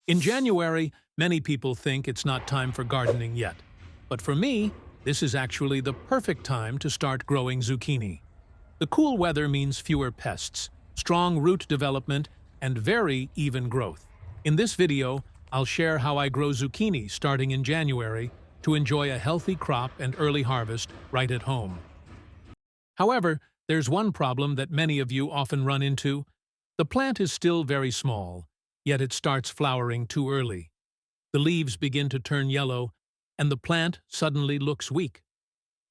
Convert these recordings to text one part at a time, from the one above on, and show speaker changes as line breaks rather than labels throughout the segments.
In January, many people think it's not time for gardening yet. But for me, this is actually the perfect time to start growing zucchini. The cool weather means fewer pests, strong root development, and very even growth. In this video, I'll share how I grow zucchini starting in January to enjoy a healthy crop and early harvest right at home. However, there's one problem that many of you often run into. The plant is still very small, yet it starts flowering too early. The leaves begin to turn yellow, and the plant suddenly looks weak.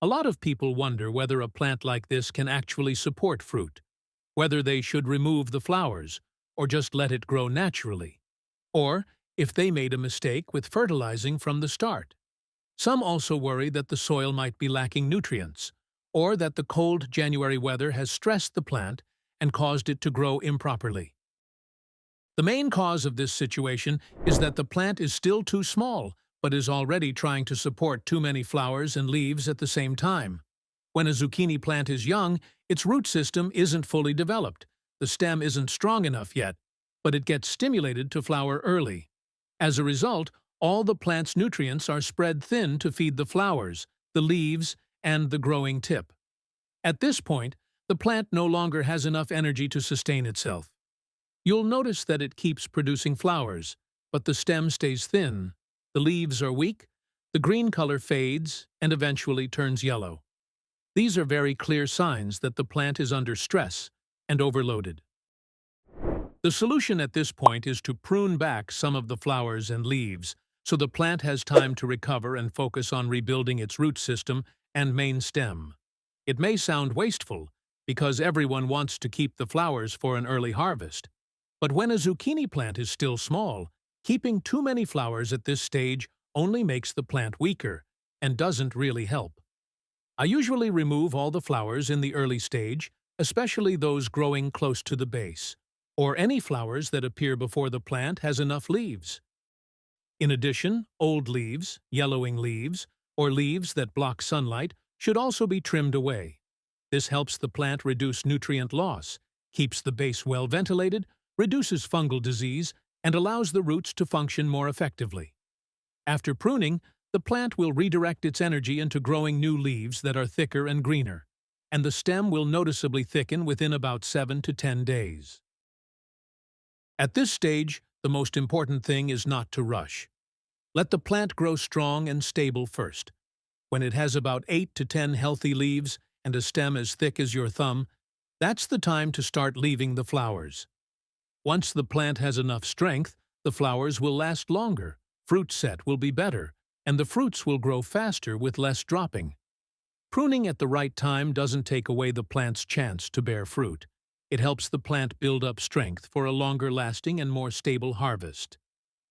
A lot of people wonder whether a plant like this can actually support fruit, whether they should remove the flowers, or just let it grow naturally, or if they made a mistake with fertilizing from the start. Some also worry that the soil might be lacking nutrients, or that the cold January weather has stressed the plant and caused it to grow improperly. The main cause of this situation is that the plant is still too small, but is already trying to support too many flowers and leaves at the same time. When a zucchini plant is young, its root system isn't fully developed. The stem isn't strong enough yet, but it gets stimulated to flower early. As a result, all the plant's nutrients are spread thin to feed the flowers, the leaves, and the growing tip. At this point, the plant no longer has enough energy to sustain itself. You'll notice that it keeps producing flowers, but the stem stays thin, the leaves are weak, the green color fades, and eventually turns yellow. These are very clear signs that the plant is under stress and overloaded. The solution at this point is to prune back some of the flowers and leaves, so the plant has time to recover and focus on rebuilding its root system and main stem. It may sound wasteful, because everyone wants to keep the flowers for an early harvest. But when a zucchini plant is still small, keeping too many flowers at this stage only makes the plant weaker and doesn't really help. I usually remove all the flowers in the early stage, especially those growing close to the base, or any flowers that appear before the plant has enough leaves. In addition, old leaves, yellowing leaves, or leaves that block sunlight should also be trimmed away. This helps the plant reduce nutrient loss, keeps the base well ventilated, reduces fungal disease, and allows the roots to function more effectively. After pruning, the plant will redirect its energy into growing new leaves that are thicker and greener, and the stem will noticeably thicken within about 7 to 10 days. At this stage, the most important thing is not to rush. Let the plant grow strong and stable first. When it has about 8 to 10 healthy leaves and a stem as thick as your thumb, that's the time to start leaving the flowers. Once the plant has enough strength, the flowers will last longer, fruit set will be better, and the fruits will grow faster with less dropping. Pruning at the right time doesn't take away the plant's chance to bear fruit. It helps the plant build up strength for a longer-lasting and more stable harvest.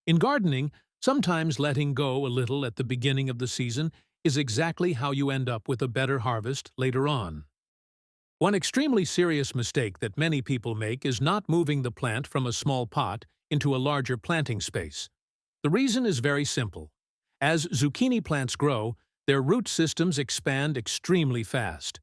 In gardening, sometimes letting go a little at the beginning of the season is exactly how you end up with a better harvest later on. One extremely serious mistake that many people make is not moving the plant from a small pot into a larger planting space. The reason is very simple. As zucchini plants grow, their root systems expand extremely fast.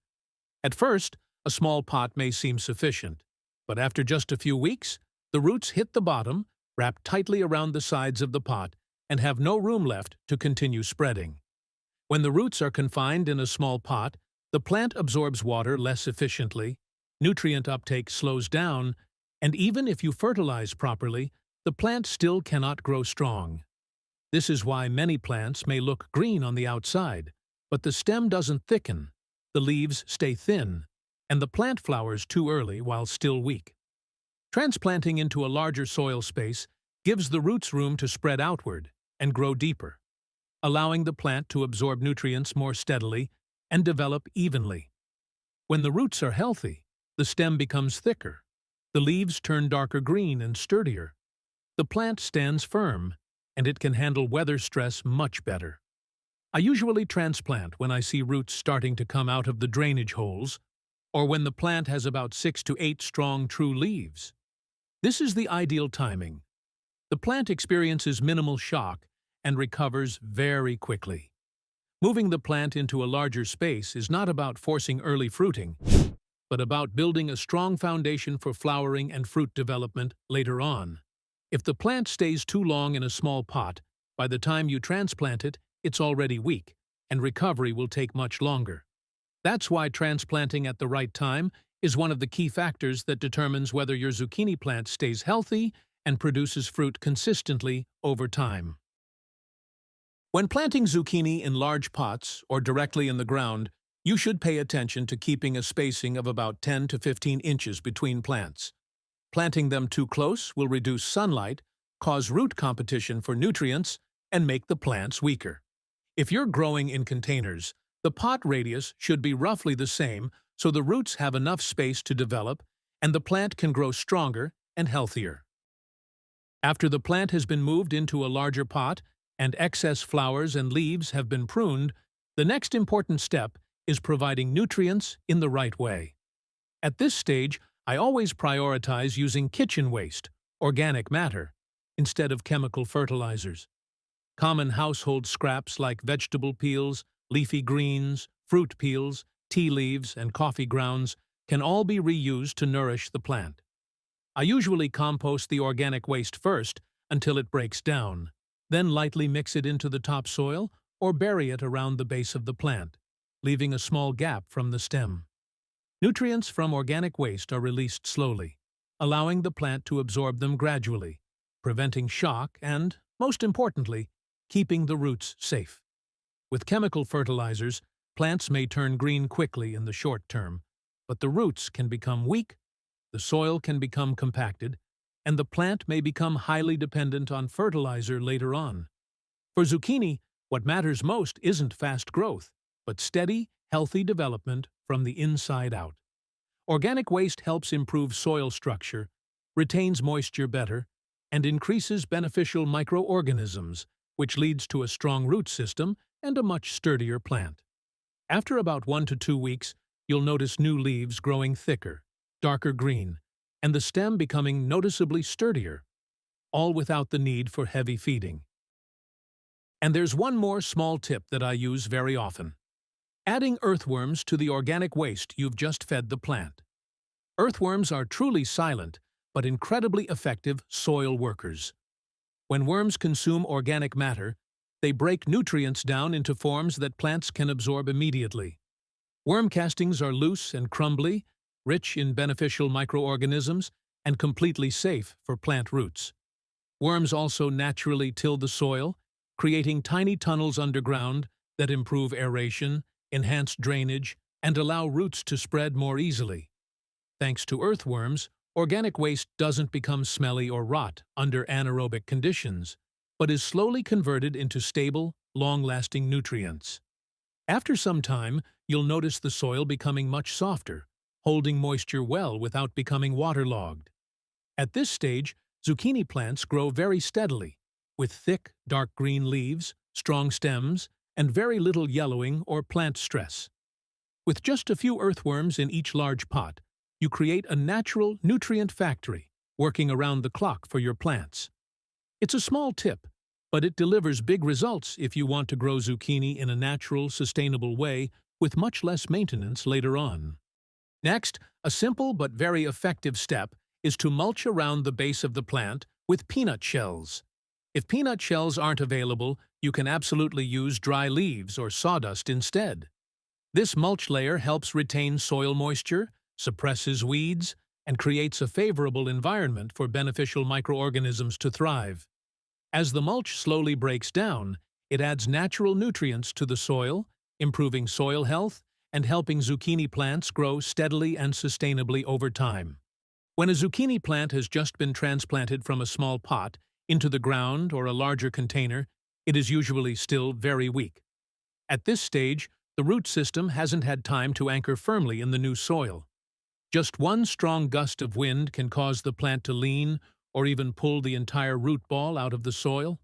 At first, a small pot may seem sufficient, but after just a few weeks, the roots hit the bottom, wrap tightly around the sides of the pot, and have no room left to continue spreading. When the roots are confined in a small pot, the plant absorbs water less efficiently, nutrient uptake slows down, and even if you fertilize properly, the plant still cannot grow strong. This is why many plants may look green on the outside, but the stem doesn't thicken, the leaves stay thin, and the plant flowers too early while still weak. Transplanting into a larger soil space gives the roots room to spread outward and grow deeper, allowing the plant to absorb nutrients more steadily and develop evenly. When the roots are healthy, the stem becomes thicker, the leaves turn darker green and sturdier. The plant stands firm, and it can handle weather stress much better. I usually transplant when I see roots starting to come out of the drainage holes, or when the plant has about 6 to 8 strong true leaves. This is the ideal timing. The plant experiences minimal shock and recovers very quickly. Moving the plant into a larger space is not about forcing early fruiting, but about building a strong foundation for flowering and fruit development later on. If the plant stays too long in a small pot, by the time you transplant it, it's already weak, and recovery will take much longer. That's why transplanting at the right time is one of the key factors that determines whether your zucchini plant stays healthy and produces fruit consistently over time. When planting zucchini in large pots or directly in the ground, you should pay attention to keeping a spacing of about 10 to 15 inches between plants. Planting them too close will reduce sunlight, cause root competition for nutrients, and make the plants weaker. If you're growing in containers, the pot radius should be roughly the same so the roots have enough space to develop and the plant can grow stronger and healthier. After the plant has been moved into a larger pot and excess flowers and leaves have been pruned, the next important step is providing nutrients in the right way. At this stage, I always prioritize using kitchen waste, organic matter, instead of chemical fertilizers. Common household scraps like vegetable peels, leafy greens, fruit peels, tea leaves, and coffee grounds can all be reused to nourish the plant. I usually compost the organic waste first until it breaks down, then lightly mix it into the topsoil or bury it around the base of the plant, leaving a small gap from the stem. Nutrients from organic waste are released slowly, allowing the plant to absorb them gradually, preventing shock and, most importantly, keeping the roots safe. With chemical fertilizers, plants may turn green quickly in the short term, but the roots can become weak, the soil can become compacted, and the plant may become highly dependent on fertilizer later on. For zucchini, what matters most isn't fast growth, but steady, healthy development from the inside out. Organic waste helps improve soil structure, retains moisture better, and increases beneficial microorganisms, which leads to a strong root system and a much sturdier plant. After about 1 to 2 weeks, you'll notice new leaves growing thicker, darker green, and the stem becoming noticeably sturdier, all without the need for heavy feeding. And there's one more small tip that I use very often: adding earthworms to the organic waste you've just fed the plant. Earthworms are truly silent, but incredibly effective soil workers. When worms consume organic matter, they break nutrients down into forms that plants can absorb immediately. Worm castings are loose and crumbly, rich in beneficial microorganisms, and completely safe for plant roots. Worms also naturally till the soil, creating tiny tunnels underground that improve aeration, enhance drainage, and allow roots to spread more easily. Thanks to earthworms, organic waste doesn't become smelly or rot under anaerobic conditions, but is slowly converted into stable, long-lasting nutrients. After some time, you'll notice the soil becoming much softer, holding moisture well without becoming waterlogged. At this stage, zucchini plants grow very steadily, with thick, dark green leaves, strong stems, and very little yellowing or plant stress. With just a few earthworms in each large pot, you create a natural nutrient factory, working around the clock for your plants. It's a small tip, but it delivers big results if you want to grow zucchini in a natural, sustainable way with much less maintenance later on. Next, a simple but very effective step is to mulch around the base of the plant with peanut shells. If peanut shells aren't available, you can absolutely use dry leaves or sawdust instead. This mulch layer helps retain soil moisture, suppresses weeds, and creates a favorable environment for beneficial microorganisms to thrive. As the mulch slowly breaks down, it adds natural nutrients to the soil, improving soil health and helping zucchini plants grow steadily and sustainably over time. When a zucchini plant has just been transplanted from a small pot into the ground or a larger container, it is usually still very weak. At this stage, the root system hasn't had time to anchor firmly in the new soil. Just one strong gust of wind can cause the plant to lean or even pull the entire root ball out of the soil.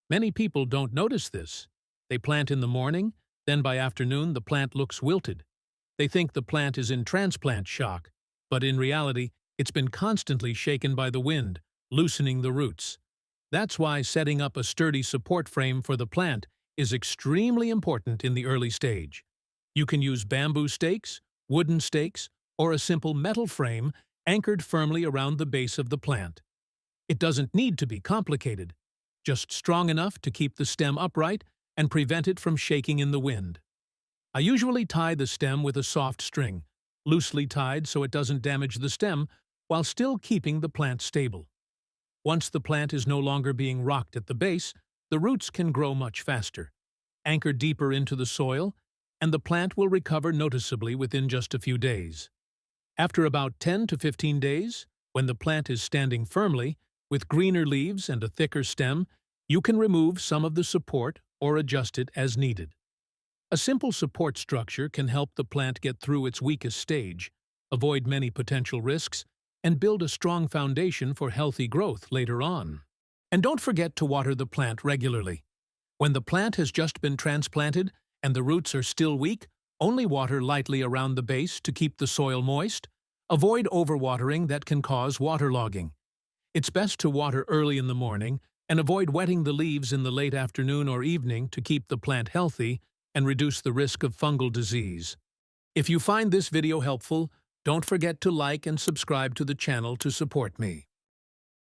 Many people don't notice this. They plant in the morning, then by afternoon the plant looks wilted. They think the plant is in transplant shock, but in reality, it's been constantly shaken by the wind, loosening the roots. That's why setting up a sturdy support frame for the plant is extremely important in the early stage. You can use bamboo stakes, wooden stakes, or a simple metal frame anchored firmly around the base of the plant. It doesn't need to be complicated, just strong enough to keep the stem upright and prevent it from shaking in the wind. I usually tie the stem with a soft string, loosely tied so it doesn't damage the stem while still keeping the plant stable. Once the plant is no longer being rocked at the base, the roots can grow much faster, anchor deeper into the soil, and the plant will recover noticeably within just a few days. After about 10 to 15 days, when the plant is standing firmly, with greener leaves and a thicker stem, you can remove some of the support or adjust it as needed. A simple support structure can help the plant get through its weakest stage, avoid many potential risks, and build a strong foundation for healthy growth later on. And don't forget to water the plant regularly. When the plant has just been transplanted and the roots are still weak, only water lightly around the base to keep the soil moist. Avoid overwatering that can cause waterlogging. It's best to water early in the morning and avoid wetting the leaves in the late afternoon or evening to keep the plant healthy and reduce the risk of fungal disease. If you find this video helpful, don't forget to like and subscribe to the channel to support me.